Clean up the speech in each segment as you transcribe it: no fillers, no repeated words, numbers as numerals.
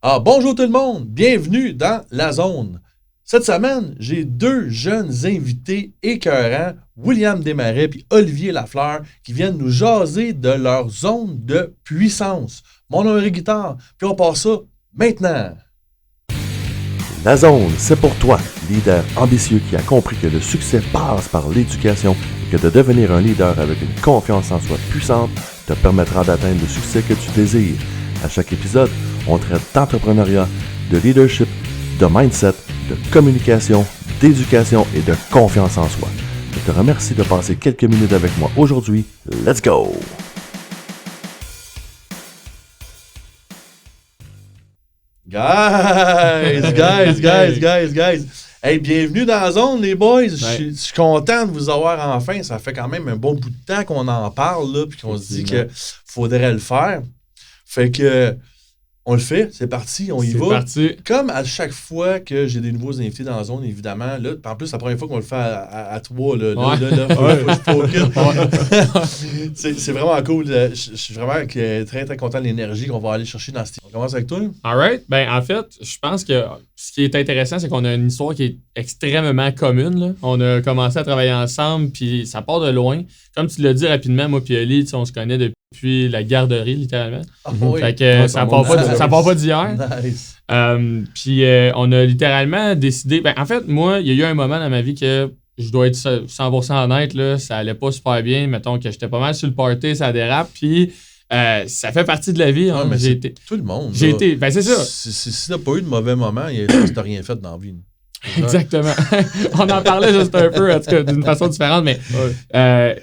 Bonjour tout le monde, bienvenue dans La Zone. Cette semaine, j'ai deux jeunes invités écœurants, William Desmarais et Olivier Lafleur, qui viennent nous jaser de leur zone de puissance. Mon nom est Guitare, puis on passe ça maintenant. La Zone, c'est pour toi, leader ambitieux qui a compris que le succès passe par l'éducation et que de devenir un leader avec une confiance en soi puissante te permettra d'atteindre le succès que tu désires. À chaque épisode, on traite d'entrepreneuriat, de leadership, de mindset, de communication, d'éducation et de confiance en soi. Je te remercie de passer quelques minutes avec moi aujourd'hui. Let's go! Guys. Hey, bienvenue dans la zone, les boys. Je suis content de vous avoir enfin. Ça fait quand même un bon bout de temps qu'on en parle, là, puis qu'on se dit qu'il faudrait le faire. Fait que, on le fait, c'est parti, on y va. C'est parti. Comme à chaque fois que j'ai des nouveaux invités dans la zone, évidemment, là, en plus, la première fois qu'on le fait à trois, là, c'est vraiment cool. Je suis vraiment très, très content de l'énergie qu'on va aller chercher dans ce. On commence avec toi? All right. Ben, en fait, je pense que ce qui est intéressant, c'est qu'on a une histoire qui est extrêmement commune, là. On a commencé à travailler ensemble, puis ça part de loin. Comme tu l'as dit rapidement, moi et Oli, on se connaît depuis la garderie, littéralement. Fait que ça part pas d'hier. Nice. Puis on a littéralement décidé... Ben, en fait, moi, il y a eu un moment dans ma vie que je dois être 100% honnête, là, ça allait pas super bien. Mettons que j'étais pas mal sur le party, ça dérape, puis... ça fait partie de la vie. Hein. Tout le monde. J'ai été. Ben, c'est ça. Si t'as pas eu de mauvais moments, t'as rien fait dans la vie. Exactement. On en parlait juste un peu, en tout cas, d'une façon différente, mais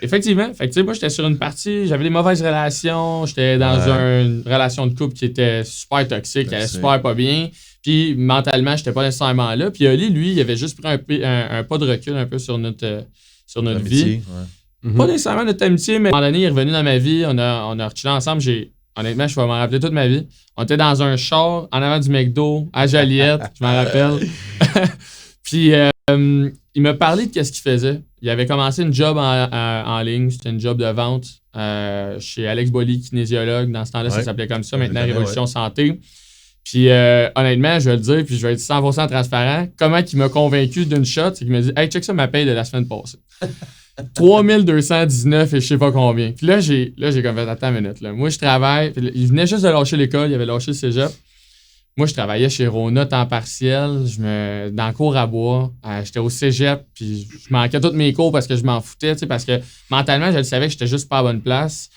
effectivement. Fait que, moi, j'étais sur une partie, j'avais des mauvaises relations, j'étais dans une relation de couple qui était super toxique, qui allait super pas bien. Puis mentalement, j'étais pas nécessairement là. Puis Oli, lui, il avait juste pris un pas de recul un peu sur notre vie. Pas nécessairement notre amitié, mais à un moment donné, il est revenu dans ma vie. On a rechillé ensemble. Honnêtement, je vais m'en rappeler toute ma vie. On était dans un char en avant du McDo à Joliette, je m'en rappelle. Puis, il m'a parlé de ce qu'il faisait. Il avait commencé une job en ligne. C'était une job de vente chez Alex Bolly, kinésiologue. Dans ce temps-là, ça s'appelait comme ça. Maintenant, Révolution Santé. Puis, honnêtement, je vais le dire, puis je vais être 100% transparent. Comment il m'a convaincu d'une shot, c'est qu'il m'a dit « Hey, check ça ma paye de la semaine passée. » 3219 et je sais pas combien. Puis là, j'ai comme fait, attends une minute. Là. Moi, je travaille. Il venait juste de lâcher l'école, il avait lâché le cégep. Moi, je travaillais chez Rona temps partiel, dans le cours à bois. J'étais au cégep, puis je manquais tous mes cours parce que je m'en foutais, parce que mentalement, je le savais que j'étais juste pas à bonne place.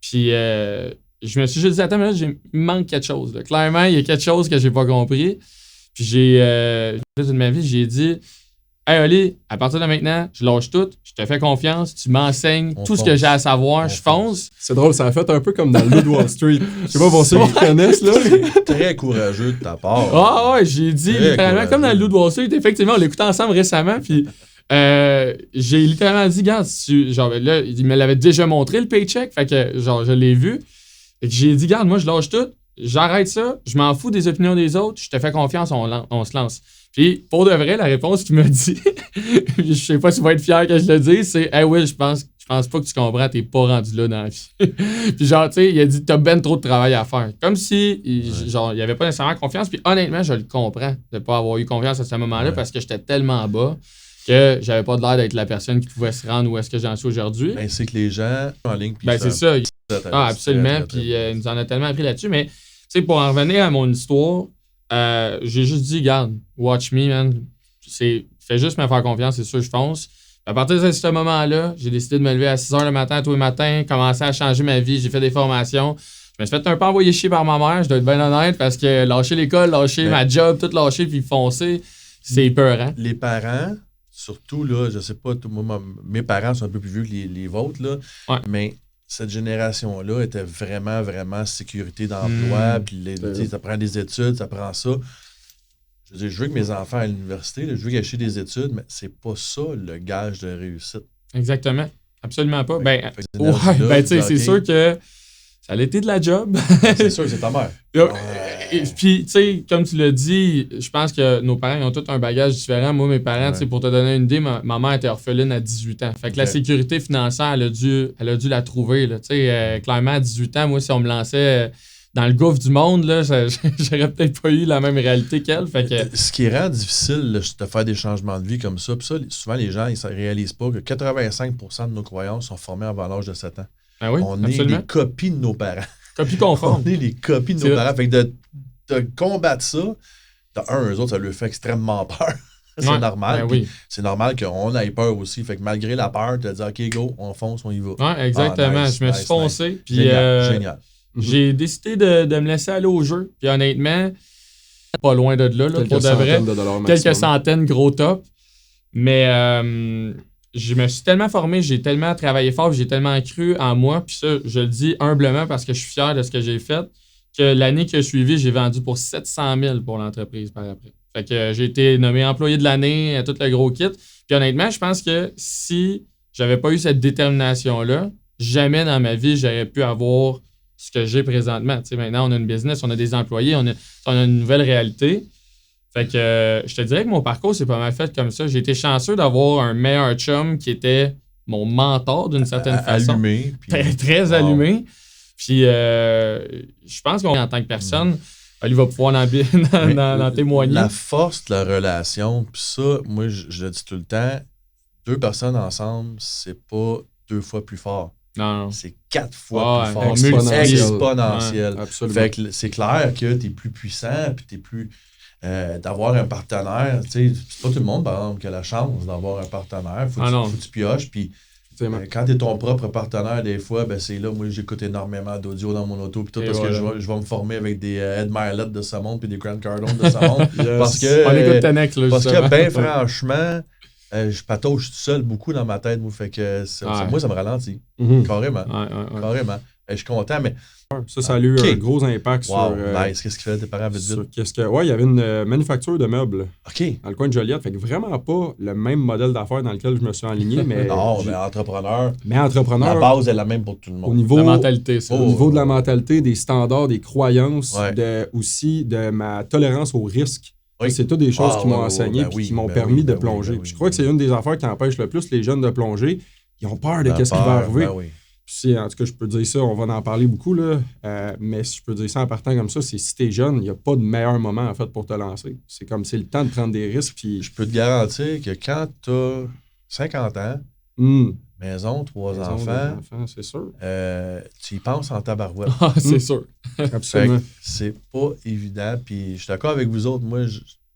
Puis je me suis juste dit, attends une minute, il me manque quelque chose. Là. Clairement, il y a quelque chose que j'ai pas compris. Puis toute ma vie, j'ai dit, hey Oli, à partir de maintenant, je lâche tout, je te fais confiance, tu m'enseignes tout ce que j'ai à savoir, je fonce. C'est drôle, ça a fait un peu comme dans le Loup de Wall Street. Je sais pas pour ceux qui connaissent, là. Très courageux de ta part. Ouais, j'ai dit littéralement, comme dans le Loup de Wall Street, effectivement, on l'écoutait ensemble récemment, puis j'ai littéralement dit, regarde, là, il me l'avait déjà montré le paycheck, fait que genre, je l'ai vu, et que j'ai dit, regarde, moi, je lâche tout, j'arrête ça, je m'en fous des opinions des autres, je te fais confiance, on se lance. Puis, pour de vrai, la réponse qu'il m'a dit, je sais pas si tu vas être fier que je le dise, c'est « Hey Will, je pense pas que tu comprends, t'es pas rendu là dans la vie. » Puis genre, tu sais, il a dit « T'as ben trop de travail à faire. » Comme si, il avait pas nécessairement confiance. Puis honnêtement, je le comprends de pas avoir eu confiance à ce moment-là parce que j'étais tellement bas que j'avais pas l'air d'être la personne qui pouvait se rendre où est-ce que j'en suis aujourd'hui. Ben, c'est que les gens en ligne... Ben, c'est ça. Absolument. Puis il nous en a tellement appris là-dessus. Mais, tu sais, pour en revenir à mon histoire... j'ai juste dit, regarde, watch me, man. Fais juste me faire confiance, c'est sûr, je fonce. À partir de ce moment-là, j'ai décidé de me lever à 6 h le matin, tous les matins, commencer à changer ma vie. J'ai fait des formations. Je me suis fait un peu envoyer chier par ma mère, je dois être bien honnête, parce que lâcher l'école, lâcher ma job, tout lâcher puis foncer, c'est épeurant. Les parents, surtout, là, je sais pas, mes parents sont un peu plus vieux que les vôtres, là, mais cette génération-là était vraiment, vraiment sécurité d'emploi, puis ça prend des études, ça prend ça. Je veux dire, je veux que mes enfants à l'université, là, je veux qu'ils achètent des études, mais c'est pas ça le gage de réussite. Exactement. Absolument pas. Tu sais, c'est sûr que ça a été de la job. C'est sûr, c'est ta mère. Puis, tu sais, comme tu l'as dit, je pense que nos parents ils ont tous un bagage différent. Moi, mes parents, tu sais, pour te donner une idée, ma mère était orpheline à 18 ans. Fait que la sécurité financière, elle a dû la trouver. Tu sais, clairement, à 18 ans, moi, si on me lançait dans le gouffre du monde, là, j'aurais peut-être pas eu la même réalité qu'elle. Fait que... Ce qui rend difficile de faire des changements de vie comme ça, puis ça, souvent les gens ils ne réalisent pas que 85% de nos croyances sont formées avant l'âge de 7 ans. Ah oui, on absolument. est les copies de nos parents. Copie conforme. On est les copies de nos parents. Fait que de combattre ça, eux autres, ça leur fait extrêmement peur. C'est normal. Ben oui. C'est normal qu'on ait peur aussi. Fait que malgré la peur, tu as dit OK, go, on fonce, on y va. Oui, exactement. Je me suis foncé. Nice. Puis, Génial. J'ai décidé de me laisser aller au jeu. Puis honnêtement, pas loin de là, pour de vrai. Quelques centaines, gros top. Mais je me suis tellement formé, j'ai tellement travaillé fort, j'ai tellement cru en moi. Puis ça, je le dis humblement parce que je suis fier de ce que j'ai fait, que l'année qui a suivi, j'ai vendu pour 700 000 pour l'entreprise par après. Fait que j'ai été nommé employé de l'année, tout le gros kit. Puis honnêtement, je pense que si j'avais pas eu cette détermination-là, jamais dans ma vie, j'aurais pu avoir ce que j'ai présentement. Tu sais, maintenant, on a une business, on a des employés, on a une nouvelle réalité. Fait que je te dirais que mon parcours, c'est pas mal fait comme ça. J'ai été chanceux d'avoir un meilleur chum qui était mon mentor d'une certaine façon. Allumé. Puis... Très allumé. Puis je pense qu'en tant que personne, lui va pouvoir en témoigner. La force de la relation, puis ça, moi, je le dis tout le temps, 2 personnes ensemble, c'est pas 2 fois plus fort. Non. C'est 4 fois plus fort. Exponentiel. Ouais, fait que c'est clair que tu es plus puissant, puis tu es plus... d'avoir un partenaire, tu sais, c'est pas tout le monde, par exemple, qui a la chance d'avoir un partenaire. Faut que tu pioches, puis quand tu es ton propre partenaire, des fois, ben c'est là, moi, j'écoute énormément d'audio dans mon auto, puis tout, parce que je vais me former avec des Ed Milet de ce monde, puis des Grant Cardone de ce monde. Parce que, on écoute Tenex, là, parce que, ben franchement, je patauge tout seul beaucoup dans ma tête, moi, fait que moi, ça me ralentit. Carrément. Carrément. Je suis content, mais... Ça a eu un gros impact sur... nice. Qu'est-ce qu'il fait tes parents vite? Il y avait une manufacture de meubles dans le coin de Joliette. Fait que vraiment pas le même modèle d'affaires dans lequel je me suis aligné. Mais non, mais entrepreneur. La base est la même pour tout le monde. Au niveau, la mentalité, ça. Au niveau de la mentalité, des standards, des croyances, aussi de ma tolérance au risque. Oui. C'est toutes des choses qui m'ont enseigné et qui m'ont permis de plonger. Je crois que c'est une des affaires qui empêche le plus les jeunes de plonger. Ils ont peur de ce qui va arriver. Puis, en tout cas, je peux dire ça, on va en parler beaucoup, là. Mais si je peux dire ça en partant comme ça, c'est si t'es jeune, il n'y a pas de meilleur moment, en fait, pour te lancer. C'est comme c'est le temps de prendre des risques. Puis... Je peux te garantir que quand t'as 50 ans, maison, 3 enfants, c'est sûr. Tu y penses en tabarouette. C'est sûr. Absolument. C'est pas évident. Puis, je suis d'accord avec vous autres. Moi,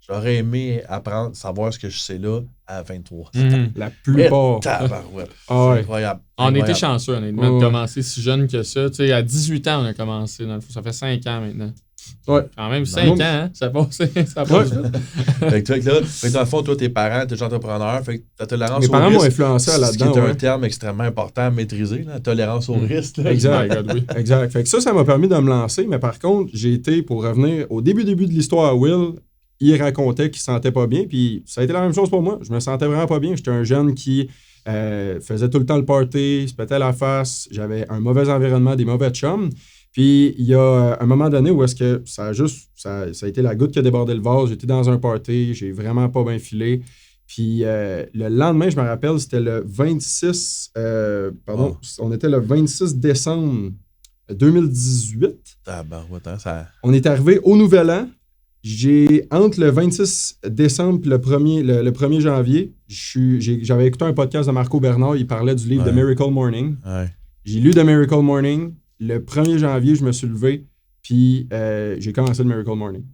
j'aurais aimé apprendre, savoir ce que je sais là à 23. La plupart. Tabarouette. C'est incroyable. On était chanceux, honnêtement, de commencer si jeune que ça. Tu sais, à 18 ans, on a commencé. Dans le fond, ça fait 5 ans maintenant. Ouais. Quand même 5 ans, hein? Ça passe. Fait que dans le fond, toi, tes parents, t'es entrepreneur. Fait que ta tolérance au risque. Mes parents m'ont influencé là-dedans. Ce qui est un terme extrêmement important à maîtriser, la tolérance au risque. Là. Exact. Fait que ça m'a permis de me lancer. Mais par contre, j'ai été, pour revenir au début de l'histoire à Will, il racontait qu'il se sentait pas bien. Puis ça a été la même chose pour moi. Je me sentais vraiment pas bien. J'étais un jeune qui faisait tout le temps le party, se pétait la face. J'avais un mauvais environnement, des mauvais chums. Puis il y a un moment donné où est-ce que ça a été la goutte qui a débordé le vase. J'étais dans un party, j'ai vraiment pas bien filé. Puis le lendemain, je me rappelle, c'était le 26... on était le 26 décembre 2018. On est arrivé au Nouvel An. Entre le 26 décembre et le 1er janvier, j'avais écouté un podcast de Marco Bernard, il parlait du livre The Miracle Morning. J'ai lu The Miracle Morning. Le 1er janvier, je me suis levé, puis j'ai commencé le Miracle Morning.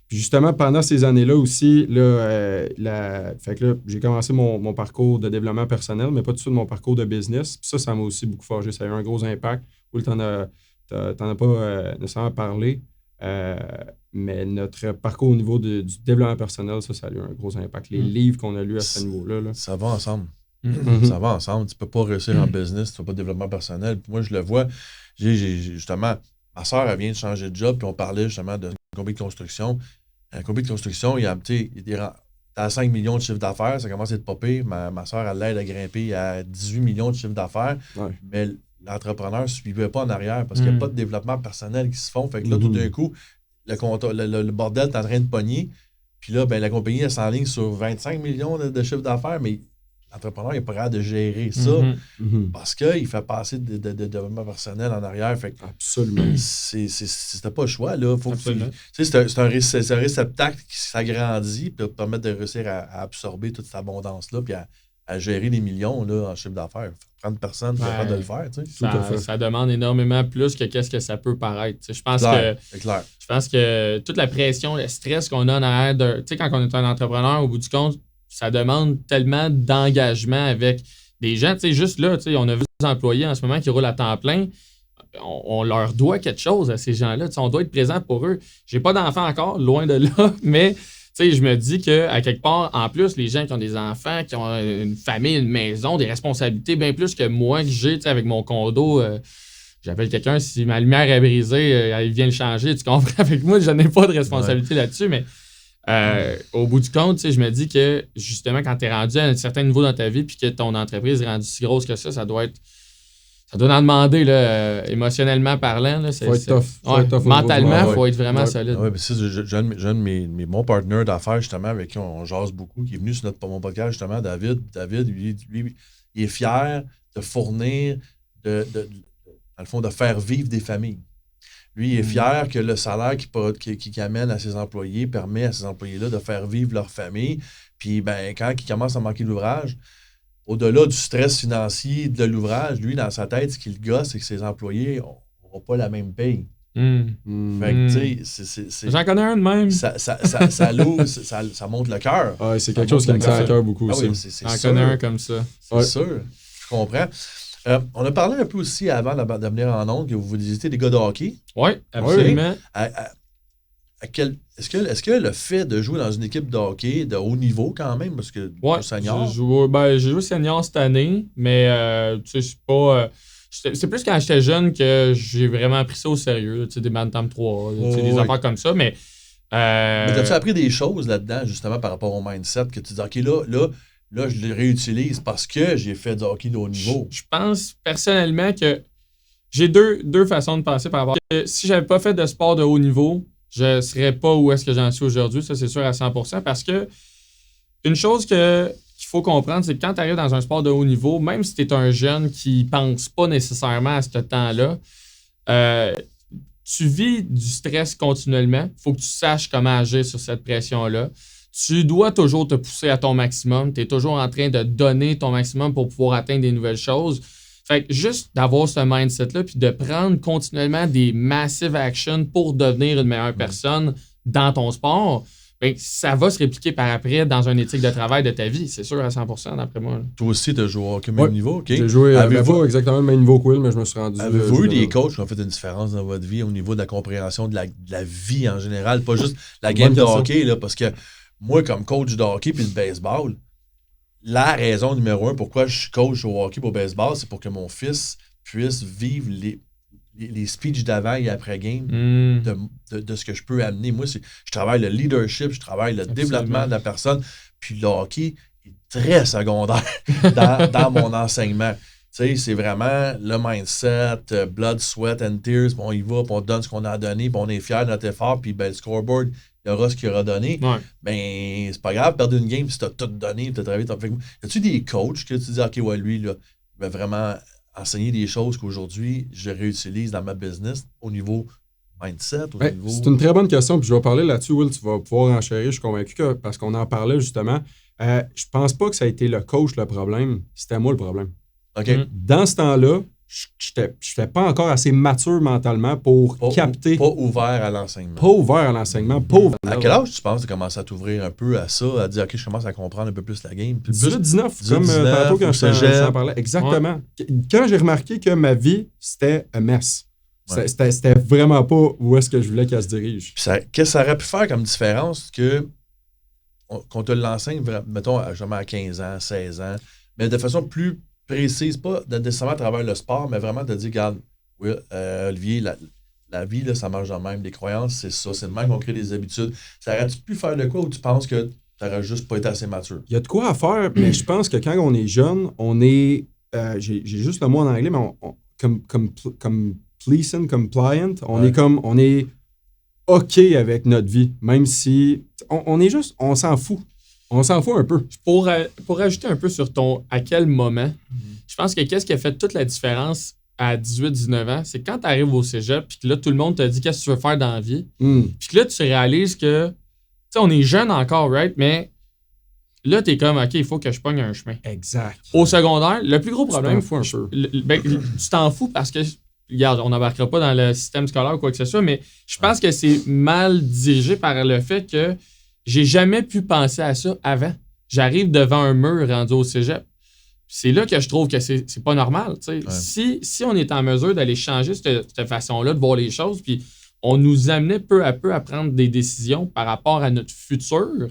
Puis justement, pendant ces années-là aussi, fait que là, j'ai commencé mon parcours de développement personnel, mais pas tout de suite mon parcours de business. Puis ça m'a aussi beaucoup forgé. Ça a eu un gros impact. Will, t'en as pas nécessairement parlé. Mais notre parcours au niveau du développement personnel, ça a eu un gros impact. Les livres qu'on a lus à ce niveau-là. Ça va ensemble. Ça va ensemble. Tu peux pas réussir en business, tu fais pas de développement personnel. Puis moi, je le vois. Justement, ma soeur, elle vient de changer de job, puis on parlait justement d'une compagnie de construction. Un compagnie de construction, il a 5 millions de chiffre d'affaires, ça commence à être popé. Ma soeur, elle l'aide à grimper à 18 millions de chiffre d'affaires. Mais l'entrepreneur ne suivait pas en arrière parce qu'il n'y a pas de développement personnel qui se font. Fait que là, tout d'un coup, le bordel est en train de pogner. Puis là, la compagnie, elle s'enligne sur 25 millions de chiffre d'affaires, mais l'entrepreneur n'est pas capable de gérer ça parce qu'il fait passer de développement personnel en arrière. Fait que absolument. C'était pas le choix. Là. C'est un réceptacle qui s'agrandit pour permettre de réussir à absorber toute cette abondance-là puis à gérer des millions là, en chiffre d'affaires. 30 personnes sont capables de le faire. Ça demande énormément plus que qu'est-ce que ça peut paraître. Je pense que toute la pression, le stress qu'on a en arrière de. Tu sais, quand on est un entrepreneur, au bout du compte, ça demande tellement d'engagement avec des gens. Tu sais, juste là, tu sais, on a vu des employés en ce moment qui roulent à temps plein. On leur doit quelque chose à ces gens-là. Tu sais, on doit être présent pour eux. J'ai pas d'enfants encore, loin de là, mais. Tu sais, je me dis qu'à quelque part, en plus, les gens qui ont des enfants, qui ont une famille, une maison, des responsabilités bien plus que moi que j'ai, tu sais, avec mon condo, j'appelle quelqu'un, si ma lumière est brisée, il vient le changer, tu comprends? Avec moi, je n'ai pas de responsabilité là-dessus, mais au bout du compte, tu sais, je me dis que justement, quand tu es rendu à un certain niveau dans ta vie puis que ton entreprise est rendue si grosse que ça doit en demander, là, émotionnellement parlant. Là, faut être tough. Mentalement, il faut être vraiment solide. Oui, j'ai un de mon partenaire d'affaires, justement, avec qui on jase beaucoup, qui est venu sur mon podcast, justement, David. David, lui, il est fier de fournir, dans le fond, de faire vivre des familles. Lui, il est fier que le salaire qu'il amène à ses employés permet à ces employés-là de faire vivre leur famille. Puis, ben, quand il commence à manquer d'ouvrage, au-delà du stress financier de l'ouvrage, lui, dans sa tête, ce qu'il gosse, c'est que ses employés n'auront pas la même paye. Fait que, tu sais, j'en connais un de même. Ça monte le cœur. Ouais, c'est quelque chose qui me tient à cœur beaucoup aussi. J'en connais un comme ça. C'est sûr, je comprends. On a parlé un peu aussi avant de venir en ondes que vous étiez des gars de hockey. Oui, absolument. Est-ce que le fait de jouer dans une équipe de hockey de haut niveau quand même, parce que senior? J'ai joué senior cette année, mais tu sais, c'est pas... c'est plus quand j'étais jeune que j'ai vraiment pris ça au sérieux, tu sais, des Bantam 3, des affaires comme ça, mais... Mais t'as-tu appris des choses là-dedans, justement, par rapport au mindset, que tu dis, OK, là, je le réutilise parce que j'ai fait du hockey de haut niveau? Je pense personnellement que j'ai deux façons de penser par rapport à ça. Si j'avais pas fait de sport de haut niveau, je ne serais pas où est-ce que j'en suis aujourd'hui, ça c'est sûr à 100%, parce que une chose qu'il faut comprendre, c'est que quand tu arrives dans un sport de haut niveau, même si tu es un jeune qui ne pense pas nécessairement à ce temps-là, tu vis du stress continuellement. Il faut que tu saches comment agir sur cette pression-là. Tu dois toujours te pousser à ton maximum. Tu es toujours en train de donner ton maximum pour pouvoir atteindre des nouvelles choses. Fait que juste d'avoir ce mindset-là puis de prendre continuellement des massive actions pour devenir une meilleure personne dans ton sport, bien, ça va se répliquer par après dans une éthique de travail de ta vie. C'est sûr à 100% d'après moi. Là. Toi aussi, tu as joué au même niveau, OK? J'ai joué pas exactement le même niveau que Will, mais je me suis rendu... Avez-vous eu des coachs qui ont fait une différence dans votre vie au niveau de la compréhension de la vie en général, pas juste la game de hockey, là, parce que moi, comme coach de hockey puis de baseball, la raison numéro 1 pourquoi je suis coach au hockey pour baseball, c'est pour que mon fils puisse vivre les speeches d'avant et après game de ce que je peux amener. Moi, je travaille le leadership, je travaille le développement de la personne, puis le hockey est très secondaire dans mon enseignement. Tu sais, c'est vraiment le mindset, blood, sweat and tears, puis on y va, puis on donne ce qu'on a donné, puis on est fiers de notre effort, puis ben, le scoreboard, il y aura ce qu'il aura donné. Ouais. Ben, c'est pas grave, perdre une game si t'as tout donné, t'as travaillé. Y a-tu des coachs que tu dis, OK, ouais, lui, là, il va vraiment enseigner des choses qu'aujourd'hui, je réutilise dans ma business au niveau mindset, niveau... C'est une très bonne question, puis je vais parler là-dessus, Will, tu vas pouvoir enchérir. Je suis convaincu que, parce qu'on en parlait justement, je pense pas que ça a été le coach le problème, c'était moi le problème. OK. Dans ce temps-là, je n'étais pas encore assez mature mentalement pour capter. Pas ouvert à l'enseignement. Pas ouvert à l'enseignement. À quel âge tu penses de commencer à t'ouvrir un peu à ça, à dire, OK, je commence à comprendre un peu plus la game? 18-19, comme tantôt quand je t'en parlais. Exactement. Ouais. Quand j'ai remarqué que ma vie, c'était un mess. Ouais. C'était vraiment pas où est-ce que je voulais qu'elle se dirige. Puis qu'est-ce que ça aurait pu faire comme différence qu'on te l'enseigne, mettons, jamais à 15 ans, 16 ans, mais de façon plus précise, pas nécessairement à travers le sport, mais vraiment te dire, regarde, oui, Olivier, la vie, là, ça marche de même. Les croyances, c'est ça. C'est de même qu'on crée des habitudes. Ça aurait-tu pu faire de quoi ou tu penses que tu n'aurais juste pas été assez mature? Il y a de quoi à faire, mais je pense que quand on est jeune, on est... j'ai juste le mot en anglais, mais comme pleasant, compliant, on est OK avec notre vie, même si... On est juste... On s'en fout. On s'en fout un peu. Pour ajouter un peu sur ton à quel moment, je pense que qu'est-ce qui a fait toute la différence à 18-19 ans, c'est quand tu arrives au cégep puis que là, tout le monde te dit qu'est-ce que tu veux faire dans la vie. Puis que là, tu réalises que, tu sais, on est jeune encore, right? Mais là, t'es comme, OK, il faut que je pogne un chemin. Exact. Au secondaire, le plus gros problème, Tu t'en fous un peu. Tu t'en fous parce que, regarde, on n'embarquera pas dans le système scolaire ou quoi que ce soit, mais je pense que c'est mal dirigé par le fait que j'ai jamais pu penser à ça avant. J'arrive devant un mur rendu au cégep. C'est là que je trouve que c'est pas normal. Ouais. Si on est en mesure d'aller changer cette façon-là de voir les choses, puis on nous amenait peu à peu à prendre des décisions par rapport à notre futur,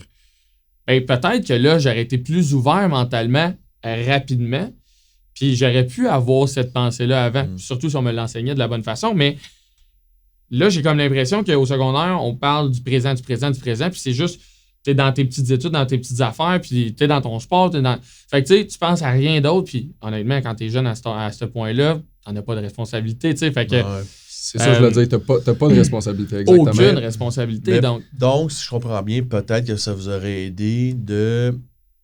ben peut-être que là, j'aurais été plus ouvert mentalement rapidement, puis j'aurais pu avoir cette pensée-là avant, surtout si on me l'enseignait de la bonne façon, mais là, j'ai comme l'impression qu'au secondaire, on parle du présent, puis c'est juste, t'es dans tes petites études, dans tes petites affaires, puis t'es dans ton sport, t'es dans... Fait que tu sais, tu penses à rien d'autre, puis honnêtement, quand t'es jeune à ce point-là, t'en as pas de responsabilité, tu sais, fait que... Ouais. C'est ça, je veux dire, t'as pas de responsabilité, exactement. Aucune responsabilité, donc, si je comprends bien, peut-être que ça vous aurait aidé de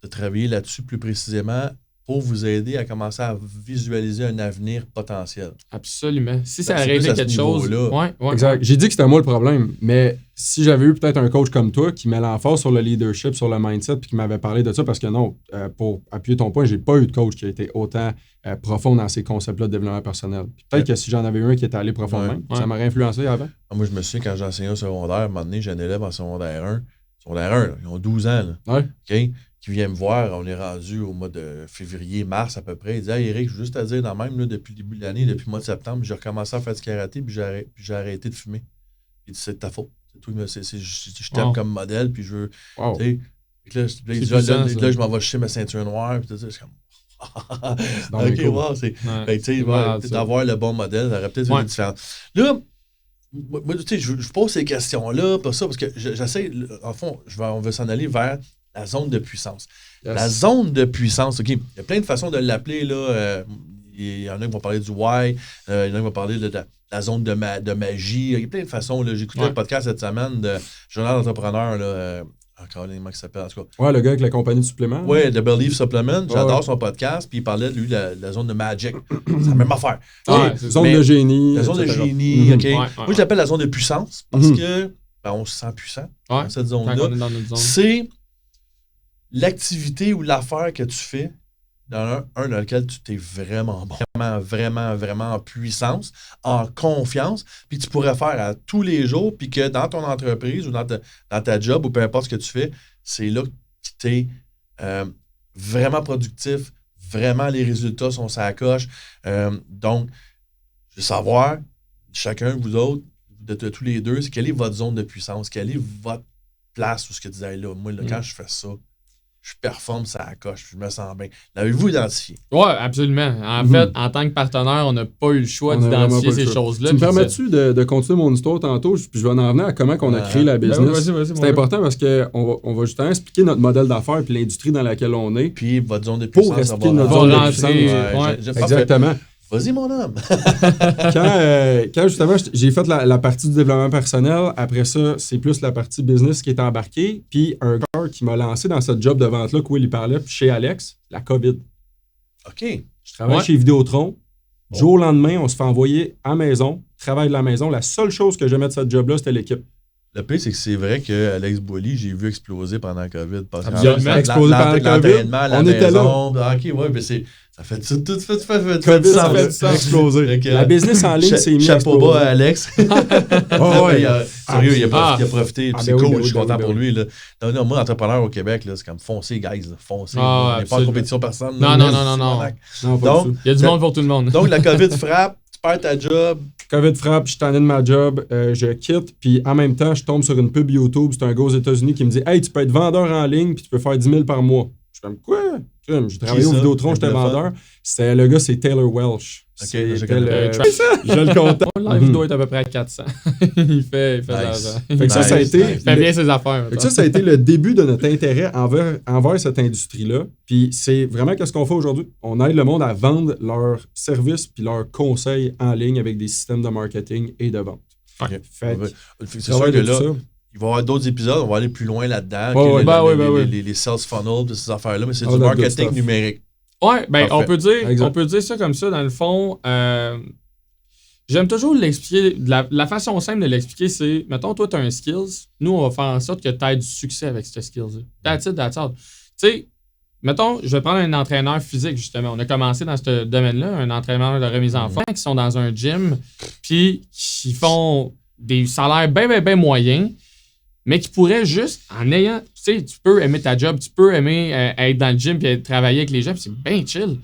travailler là-dessus plus précisément pour vous aider à commencer à visualiser un avenir potentiel. Absolument. Si ça aurait été quelque chose... Ouais, exact. J'ai dit que c'était moi le problème, mais si j'avais eu peut-être un coach comme toi qui met l'emphase sur le leadership, sur le mindset, puis qui m'avait parlé de ça, parce que non, pour appuyer ton point, j'ai pas eu de coach qui a été autant profond dans ces concepts-là de développement personnel. Puis peut-être que si j'en avais eu un qui était allé profondément, ça m'aurait influencé avant. Moi, je me souviens, quand j'enseignais au secondaire, à un moment donné, j'ai un élève en secondaire 1. Secondaire 1, là, ils ont 12 ans. Là, OK? Qui vient me voir, on est rendu au mois de février, mars à peu près. Il dit « Hey Eric, je veux juste te dire, dans même, là, depuis le début de l'année, depuis le mois de septembre, j'ai recommencé à faire du karaté, puis j'ai arrêté de fumer. » Il dit « C'est de ta faute. C'est tout, je t'aime comme modèle, puis je veux... » Là, je m'en vais chercher ma ceinture noire, puis tout ça, c'est comme... OK, wow, c'est... D'avoir le bon modèle, ça aurait peut-être été différent. Là, moi, tu sais, je pose ces questions-là, pas ça, parce que j'essaie, en fond, on veut s'en aller vers la zone de puissance. Yes. La zone de puissance, OK, il y a plein de façons de l'appeler, là. Il y en a qui vont parler du why, il y en a qui vont parler de la zone de magie. Il y a plein de façons, là. J'ai écouté un podcast cette semaine de Journal d'entrepreneur, là. Encore les mots qui s'appelle, en tout cas. Ouais, le gars avec la compagnie de suppléments. Ouais, The Belief Supplement. J'adore son podcast. Puis il parlait, lui, de la zone de Magic. C'est la même affaire. Zone de génie. La zone de génie, OK. Moi, je l'appelle la zone de puissance parce que on se sent puissant dans cette zone-là. C'est l'activité ou l'affaire que tu fais dans un dans lequel tu t'es vraiment bon. Vraiment en puissance, en confiance, puis tu pourrais faire à tous les jours, puis que dans ton entreprise ou dans ta job ou peu importe ce que tu fais, c'est là que tu es vraiment productif, vraiment les résultats sont sur la coche. Donc, je veux savoir, chacun de vous autres, de tous les deux, c'est quelle est votre zone de puissance, quelle est votre place où ce que tu disais là, moi, là, quand je fais ça, je performe ça à la coche, je me sens bien. L'avez-vous identifié? Oui, absolument. En fait, en tant que partenaire, on n'a pas eu le choix d'identifier ces choses-là. Tu me permets-tu de continuer mon histoire tantôt? Puis je vais en venir à comment on a créé la business. Vas-y, c'est important parce qu'on va justement expliquer notre modèle d'affaires et l'industrie dans laquelle on est. Puis votre zone de puissance. Pour expliquer notre zone de puissance. Exactement. Vas-y, mon homme! quand justement, j'ai fait la partie du développement personnel, après ça, c'est plus la partie business qui est embarquée. Puis un gars qui m'a lancé dans cette job de vente-là, où il parlait, puis chez Alex, la COVID. OK. Je travaille chez Vidéotron. Du jour au lendemain, on se fait envoyer à la maison, travail de la maison. La seule chose que j'aimais de cette job-là, c'était l'équipe. Le pire, c'est que c'est vrai que Alex Boily, j'ai vu exploser pendant la COVID. Exploser pendant la COVID. On était là. OK, ouais, mais c'est... Ça fait tout fait exploser. La business en ligne, c'est mis chapeau bas à Alex. Sérieux, il a profité. C'est cool, je suis content pour lui. Là. Non, moi, entrepreneur au Québec, là, c'est comme foncez, guys. Foncez. On n'est pas en compétition personne. Non. Donc, il y a du monde pour tout le monde. Donc, la COVID frappe, tu perds ta job. COVID frappe, je suis tanné de ma job, je quitte, puis en même temps, je tombe sur une pub YouTube. C'est un gars aux États-Unis qui me dit « Hey, tu peux être vendeur en ligne, puis tu peux faire 10 000 par mois. » Je suis comme « Quoi? » J'ai travaillé au Vidéotron, j'étais vendeur. Le gars, c'est Taylor Welch. OK, je le contacte. La vidéo est à peu près à 400. il fait de l'argent. Fait que ça a été... Il fait bien ses affaires. Fait que ça a été le début de notre intérêt envers cette industrie-là. Puis c'est vraiment qu'est-ce qu'on fait aujourd'hui. On aide le monde à vendre leurs services puis leurs conseils en ligne avec des systèmes de marketing et de vente. Okay. C'est sûr que là, il va y avoir d'autres épisodes, on va aller plus loin là-dedans. Les sales funnels, ces affaires-là, mais c'est du marketing numérique. Ouais, ben on peut dire ça comme ça, dans le fond. J'aime toujours l'expliquer. La façon simple de l'expliquer, c'est, mettons, toi, tu as un skills. Nous, on va faire en sorte que tu aies du succès avec ce skills-là. That's it. Tu sais, mettons, je vais prendre un entraîneur physique, justement. On a commencé dans ce domaine-là, un entraîneur de remise en forme, qui sont dans un gym, puis qui font des salaires bien moyens, mais qui pourraient juste, en ayant, tu sais, tu peux aimer ta job, tu peux aimer être dans le gym puis travailler avec les gens, puis c'est bien chill.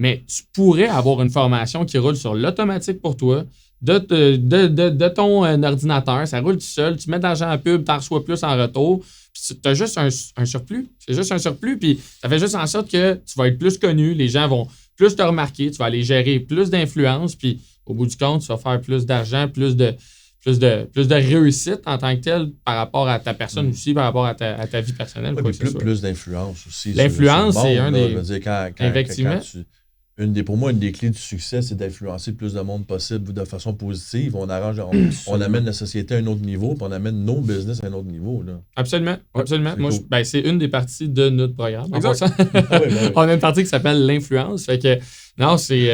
Mais tu pourrais avoir une formation qui roule sur l'automatique pour toi, de ton ordinateur, ça roule tout seul, tu mets de l'argent en pub, tu en reçois plus en retour, puis tu as juste un surplus. C'est juste un surplus, puis ça fait juste en sorte que tu vas être plus connu, les gens vont plus te remarquer, tu vas aller gérer plus d'influence, puis au bout du compte, tu vas faire plus d'argent, plus de réussite en tant que tel par rapport à ta personne aussi, par rapport à ta vie personnelle. Ouais, plus d'influence aussi. L'influence, c'est un des... Effectivement. Pour moi, une des clés du succès, c'est d'influencer le plus de monde possible de façon positive. On amène la société à un autre niveau, puis on amène nos business à un autre niveau. Là. Absolument. Moi, cool. c'est une des parties de notre programme. Exact. On a une partie qui s'appelle l'influence. Fait que, non, c'est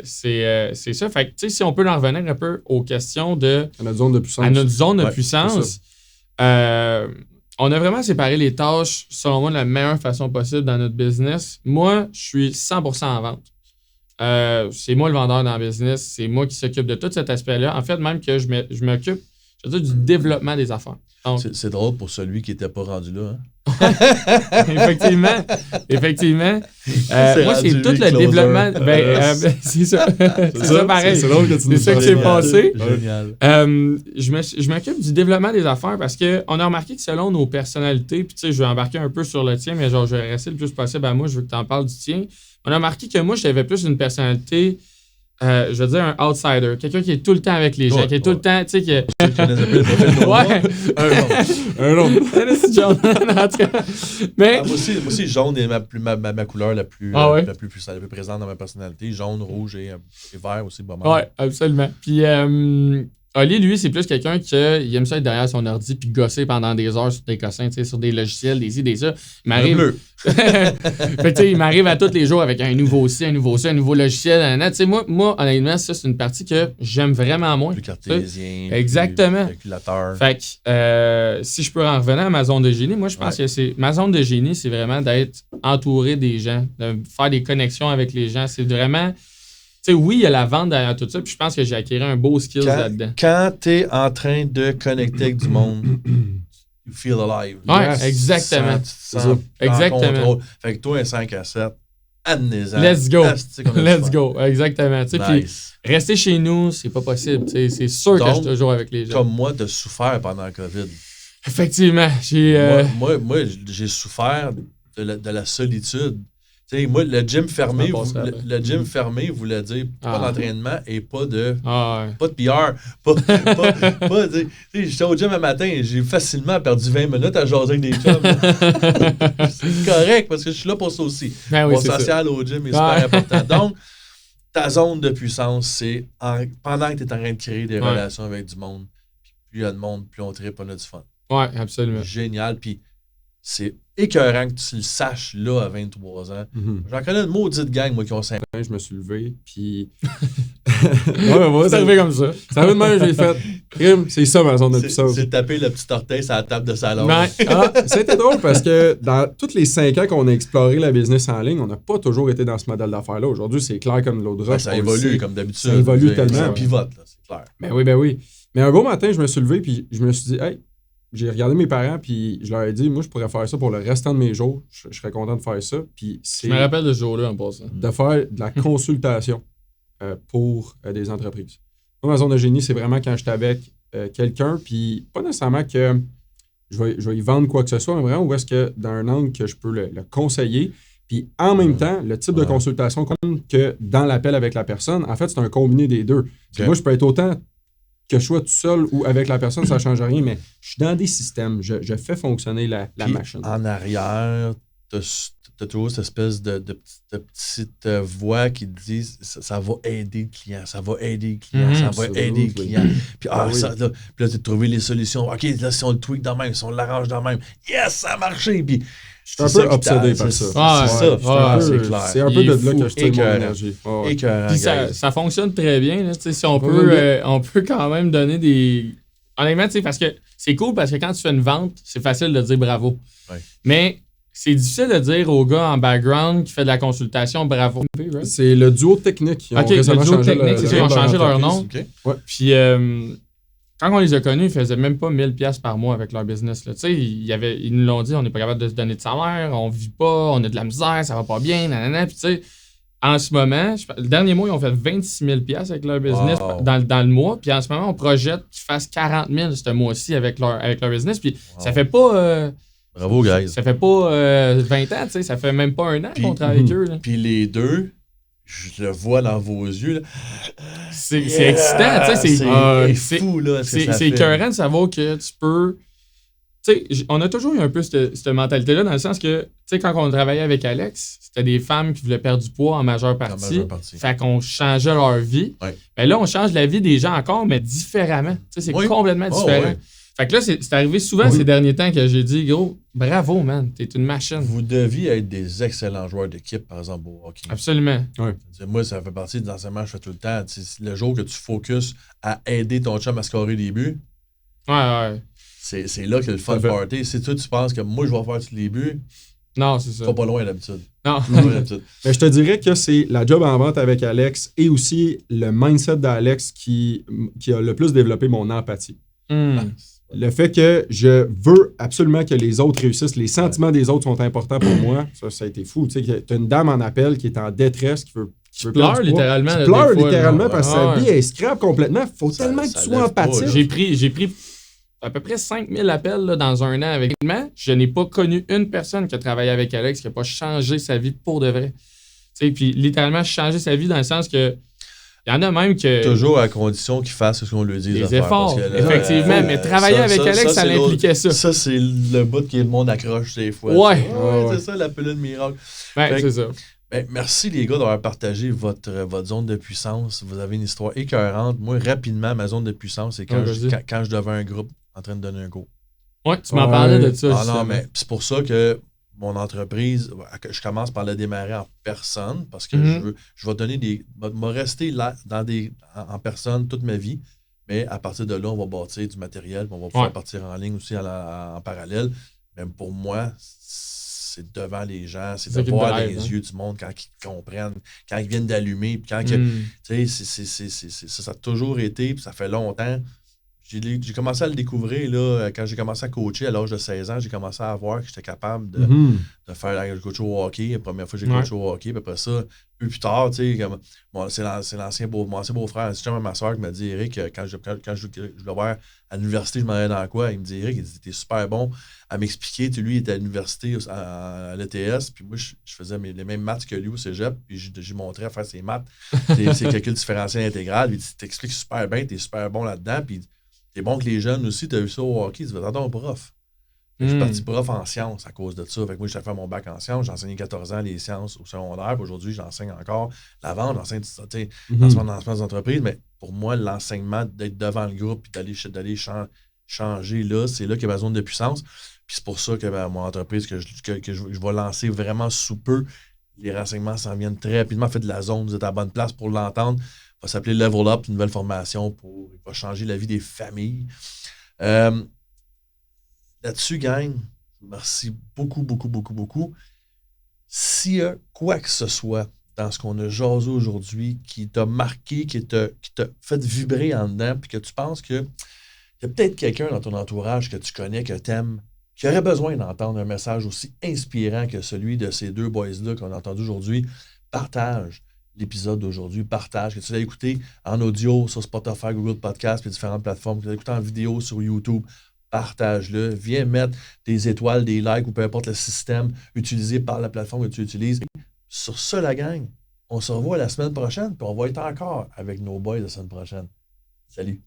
ça. Fait que, tu sais, si on peut en revenir un peu aux questions de... À notre zone de puissance. À notre zone de puissance. On a vraiment séparé les tâches, selon moi, de la meilleure façon possible dans notre business. Moi, je suis 100% en vente. C'est moi le vendeur dans le business. C'est moi qui s'occupe de tout cet aspect-là. En fait, même que je m'occupe, je veux dire, du développement des affaires. Donc, c'est drôle pour celui qui n'était pas rendu là. Hein? Effectivement. Moi, c'est tout le développement. C'est ça. C'est ça pareil. C'est drôle que tu nous C'est ça qui s'est passé. Génial. Je m'occupe du développement des affaires parce qu'on a remarqué que selon nos personnalités, puis tu sais, je vais embarquer un peu sur le tien, mais genre, je vais rester le plus possible à moi. Je veux que tu en parles du tien. On a remarqué que moi, j'avais plus une personnalité, je veux dire, un outsider. Quelqu'un qui est tout le temps avec les gens, qui est tout le temps, tu sais, qui... Ouais. Un nom. C'est jaune, en tout cas. Mais... moi aussi, jaune est ma couleur la plus présente dans ma personnalité. Jaune, rouge et vert aussi. Ouais, absolument. Puis... Oli, lui, c'est plus quelqu'un qui aime ça être derrière son ordi puis gosser pendant des heures sur des cossins, sur des logiciels, des idées, ça. Il m'arrive. Fait que, il m'arrive à tous les jours avec un nouveau un nouveau logiciel. Tu sais, moi, honnêtement, ça, c'est une partie que j'aime vraiment moins. Plus cartésien. Exactement. Plus calculateur. Fait que, si je peux en revenir à ma zone de génie, moi, je pense que ma zone de génie, c'est vraiment d'être entouré des gens, de faire des connexions avec les gens. C'est vraiment. Tu sais, oui, il y a la vente derrière tout ça, puis je pense que j'ai acquis un beau skill là-dedans. Quand tu es en train de connecter avec du monde, you feel alive. Ouais, exactement. Tu te sens exactement. Fait que toi, un 5 à 7, amenez-en. Let's go. Let's go. Exactement. Nice. Puis rester chez nous, c'est pas possible. C'est sûr que je suis toujours avec les gens. Comme moi, de souffert pendant le COVID. Effectivement. Moi, j'ai souffert de la solitude. T'sais, moi, le gym fermé voulait dire pas d'entraînement et pas de PR. J'étais au gym un matin et j'ai facilement perdu 20 minutes à jaser avec des chums. C'est correct parce que je suis là pour ça aussi. Mon social au gym est super important. Donc, ta zone de puissance, c'est pendant que tu es en train de créer des relations avec du monde. Plus il y a de monde, plus on tripe, on a du fun. Oui, absolument. Génial. Puis c'est écœurant que tu le saches là à 23 ans. J'en connais une maudite gang, moi, qui ont 5 ans. Je me suis levé, puis... c'est arrivé comme ça. Ça arrive de même, j'ai fait... C'est ça ma zone de puissance. C'est taper le petit orteil sur la table de salon. C'était drôle parce que dans tous les 5 ans qu'on a exploré la business en ligne, on n'a pas toujours été dans ce modèle d'affaires-là. Aujourd'hui, c'est clair comme l'eau de roche. Ça évolue comme d'habitude. Ça évolue tellement. Ça pivote, là, c'est clair. Ben oui. Mais un beau matin, je me suis levé, puis je me suis dit, hey, j'ai regardé mes parents, puis je leur ai dit, moi, je pourrais faire ça pour le restant de mes jours. Je serais content de faire ça. Puis je me rappelle de ce jour-là en passant. De faire de la consultation pour des entreprises. Moi, ma zone de génie, c'est vraiment quand je suis avec quelqu'un, puis pas nécessairement que je vais y vendre quoi que ce soit, mais vraiment où est-ce que, dans un angle que je peux le conseiller, puis en même temps, le type de consultation comme que dans l'appel avec la personne, en fait, c'est un combiné des deux. Moi, je peux être autant que je sois tout seul ou avec la personne, ça ne change rien, mais je suis dans des systèmes. Je fais fonctionner la machine. En arrière, t'as toujours cette espèce de petite voix qui te dit ça va aider le client, ça va aider le client, ça va aider le client. Puis puis là, tu as trouvé les solutions. OK, là, si on le tweak de même, si on l'arrange de même, yes, ça a marché. Puis je suis un peu obsédé par ça. C'est clair. C'est un peu de là que je tire mon énergie. Puis ça fonctionne très bien. Là, si on peut quand même donner des... Honnêtement, parce que c'est cool parce que quand tu fais une vente, c'est facile de dire bravo. Ouais. Mais c'est difficile de dire au gars en background qui fait de la consultation bravo. Right? C'est le duo technique. Ils ont changé leur nom. Okay. Ouais. Puis quand on les a connus, ils faisaient même pas 1000$ par mois avec leur business. Là. Ils nous l'ont dit, on n'est pas capable de se donner de salaire, on vit pas, on a de la misère, ça va pas bien, nanana. Puis tu sais, en ce moment, le dernier mois, ils ont fait 26 000$ avec leur business dans le mois. Puis en ce moment, on projette qu'ils fassent 40 000$ ce mois-ci avec leur business. Puis ça fait pas... bravo, guys. Ça fait pas 20 ans, tu sais. Ça fait même pas un an qu'on travaille avec eux. Là. Puis les deux, je le vois dans vos yeux. Là. C'est excitant, tu sais. C'est fou, là. C'est écœurant de savoir que tu peux... Tu sais, on a toujours eu un peu cette mentalité-là, dans le sens que, tu sais, quand on travaillait avec Alex, c'était des femmes qui voulaient perdre du poids en majeure partie. Fait qu'on changeait leur vie. Ouais. Ben là, on change la vie des gens encore, mais différemment. Tu sais, c'est complètement différent. Ouais. Fait que là, c'est arrivé souvent ces derniers temps que j'ai dit, gros, bravo, man, t'es une machine. Vous deviez être des excellents joueurs d'équipe, par exemple, au hockey. Absolument. Ouais. Moi, ça fait partie de l'enseignement que je fais tout le temps. Le jour que tu focuses à aider ton chum à scorer des buts, ouais. C'est là que le fun party. Si toi, tu penses que moi, je vais faire tous les buts, non, c'est ça. pas loin d'habitude. Non. Mais je te dirais que c'est la job en vente avec Alex et aussi le mindset d'Alex qui a le plus développé mon empathie. Le fait que je veux absolument que les autres réussissent, les sentiments des autres sont importants pour moi, ça a été fou. Tu sais, t'as une dame en appel qui est en détresse, qui veut pleure littéralement. Qui pleure littéralement parce que sa vie est scrap complètement. Faut tellement que tu sois empathique. J'ai pris à peu près 5000 appels là, dans un an avec lui. Je n'ai pas connu une personne qui a travaillé avec Alex qui n'a pas changé sa vie pour de vrai. Puis littéralement changer sa vie dans le sens que il y en a même que... Toujours à condition qu'ils fassent ce qu'on lui dit. Les efforts, parce que là, effectivement. Mais travailler avec Alex, ça l'impliquait ça. Ça, c'est le bout que le monde accroche des fois. Ouais. C'est ça, la pilule miracle. Ouais, c'est ça. Ben, merci les gars d'avoir partagé votre zone de puissance. Vous avez une histoire écœurante. Moi, rapidement, ma zone de puissance, c'est quand je devais un groupe en train de donner un go. Ouais, tu m'en parlais de ça. Non, mais c'est pour ça que mon entreprise, je commence par la démarrer en personne parce que je vais donner rester là en personne toute ma vie. Mais à partir de là, on va bâtir du matériel, on va pouvoir partir en ligne aussi en parallèle. Même pour moi, c'est devant les gens, c'est de voir dans les yeux du monde quand ils comprennent, quand ils viennent d'allumer. Puis quand ça a toujours été, puis ça fait longtemps. J'ai commencé à le découvrir là, quand j'ai commencé à coacher à l'âge de 16 ans. J'ai commencé à voir que j'étais capable de faire le coach au hockey. La première fois que j'ai coaché au hockey, puis après ça, plus tard, c'est l'ancien beau-frère, c'est ma soeur qui m'a dit, Eric, quand je voulais voir à l'université, je m'en allais dans quoi? Il me dit, Eric, t'es super bon à m'expliquer. Lui, il était à l'université à l'ETS, puis moi, je faisais les mêmes maths que lui au cégep, puis j'ai montré à faire ses maths, ses calculs différentiels intégral. Il t'explique super bien, t'es super bon là-dedans, puis c'est bon que les jeunes aussi, tu as vu ça au hockey, tu vas t'attendre au prof. Je suis parti prof en sciences à cause de ça. Fait que moi, j'ai fait mon bac en sciences. J'ai enseigné 14 ans les sciences au secondaire. Puis aujourd'hui, j'enseigne encore la vente, j'enseigne dans des entreprises. Mais pour moi, l'enseignement, d'être devant le groupe et d'aller changer là, c'est là qu'il y a ma zone de puissance. Puis c'est pour ça que mon entreprise que je vais lancer vraiment sous peu, les renseignements s'en viennent très rapidement. Faites de la zone, vous êtes à la bonne place pour l'entendre. Il va s'appeler Level Up, une nouvelle formation il va changer la vie des familles. Là-dessus, gang, merci beaucoup, beaucoup, beaucoup, beaucoup. S'il y a quoi que ce soit dans ce qu'on a jasé aujourd'hui qui t'a marqué, qui t'a fait vibrer en dedans, puis que tu penses qu'il y a peut-être quelqu'un dans ton entourage que tu connais, que tu aimes, qui aurait besoin d'entendre un message aussi inspirant que celui de ces deux boys-là qu'on a entendu aujourd'hui, partage l'épisode d'aujourd'hui, partage, que tu l'as écouté en audio sur Spotify, Google Podcast et différentes plateformes, que tu l'as écouté en vidéo sur YouTube, partage-le, viens mettre des étoiles, des likes ou peu importe le système utilisé par la plateforme que tu utilises. Sur ça, la gang, on se revoit la semaine prochaine, puis on va être encore avec nos boys la semaine prochaine. Salut!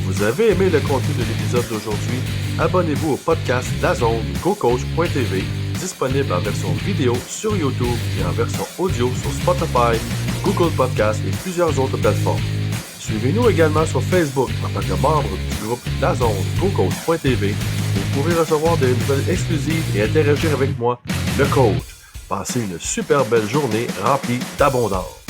Vous avez aimé le contenu de l'épisode d'aujourd'hui? Abonnez-vous au podcast DAZN GoCoach.tv, disponible en version vidéo sur YouTube et en version audio sur Spotify, Google Podcasts et plusieurs autres plateformes. Suivez-nous également sur Facebook en tant que membre du groupe La Zone GoCoach.tv. Vous pourrez recevoir des nouvelles exclusives et interagir avec moi, le coach. Passez une super belle journée remplie d'abondance.